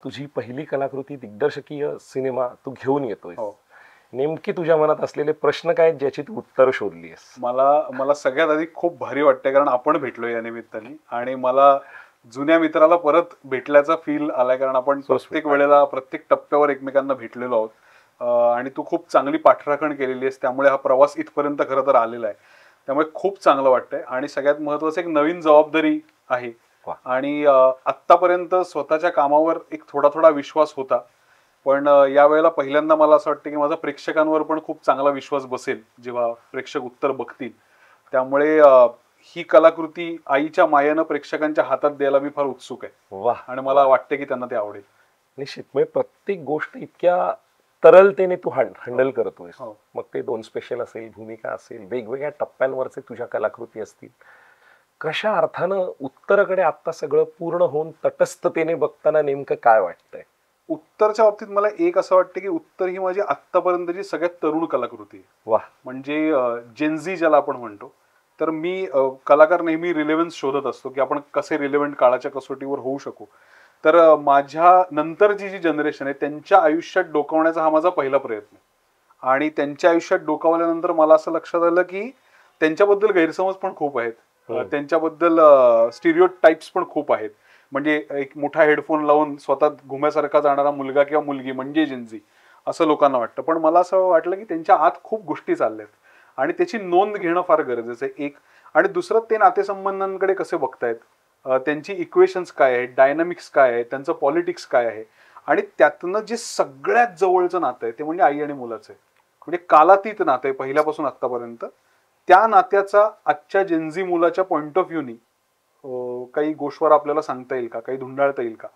तुझी पहिली कलाकृती दिग्दर्शकीय सिनेमा तू घेऊन येतोय. हो. नेमकी तुझ्या मनात असलेले प्रश्न काय आहेत ज्याची तू उत्तर शोधलीस? मला मला सगळ्यात आधी खूप भारी वाटतंय कारण आपण भेटलोय या निमित्ताने आणि मला जुन्या मित्राला परत भेटल्याचा फील आलाय कारण आपण So sweet. प्रत्येक वेळेला प्रत्येक टप्प्यावर एकमेकांना भेटलेलो आहोत. आणि तू खूप चांगली पाठराखण केलेली आहेस त्यामुळे हा प्रवास इथपर्यंत खरं तर आलेला आहे. त्यामुळे खूप चांगलं वाटतंय आणि सगळ्यात महत्त्वाचं एक नवीन जबाबदारी आहे. वा. आणि आत्तापर्यंत स्वतःच्या कामावर एक थोडा थोडा विश्वास होता. पण यावेळेला पहिल्यांदा मला असं वाटतं की माझा प्रेक्षकांवर पण खूप चांगला विश्वास बसेल जेव्हा प्रेक्षक उत्तर बघतील. त्यामुळे ही कलाकृती आईच्या मायेनं प्रेक्षकांच्या हातात द्यायला मी फार उत्सुक आहे. वाह. आणि मला वाटतं की त्यांना ते आवडेल. निश्चित. म्हणजे प्रत्येक गोष्ट इतक्या तरलतेने तू हँडल करतोय. हो. मग ते 2 स्पेशल असेल, भूमिका असेल, वेगवेगळ्या टप्प्यांवरचे तुझ्या कलाकृती असतील. कशा अर्थानं उत्तराकडे आता सगळं पूर्ण होऊन तटस्थतेने बघताना नेमकं काय वाटतंय? उत्तरच्या बाबतीत मला एक असं वाटतं की उत्तर ही माझी आत्तापर्यंतची सगळ्यात तरुण कलाकृती आहे. वाह. म्हणजे जेनझी ज्याला आपण म्हणतो. तर मी कलाकार नेहमी रिलेव्हन्स शोधत असतो की आपण कसे रिलेव्हंट काळाच्या कसोटीवर होऊ शकू. तर माझ्या नंतरची जी जनरेशन आहे त्यांच्या आयुष्यात डोकावण्याचा हा माझा पहिला प्रयत्न आहे. आणि त्यांच्या आयुष्यात डोकावल्यानंतर मला असं लक्षात आलं की त्यांच्याबद्दल गैरसमज पण खूप आहेत. त्यांच्याबद्दल स्टिरियोटाइप्स पण खूप आहेत. म्हणजे एक मोठा हेडफोन लावून स्वतः घुम्यासारखा जाणारा मुलगा किंवा मुलगी म्हणजे जेनझी असं लोकांना वाटतं. पण मला असं वाटलं की त्यांच्या आत खूप गोष्टी चालल्यात आणि त्याची नोंद घेणं फार गरजेचं आहे. एक आणि दुसरं ते नातेसंबंधांकडे कसे बघतायत, त्यांची इक्वेशन्स काय आहेत, डायनामिक्स काय आहे, त्यांचं पॉलिटिक्स काय आहे आणि त्यातनं जे सगळ्यात जवळचं नातं आहे ते म्हणजे आई आणि मुलाचं आहे. म्हणजे कालातीत नातं आहे पहिल्यापासून आत्तापर्यंत. त्या नात्याचा आजच्या जेनझी मुलाच्या पॉइंट ऑफ व्ह्यूनी काही गोष्टीवर आपल्याला सांगता येईल का, काही धुंडाळता येईल का,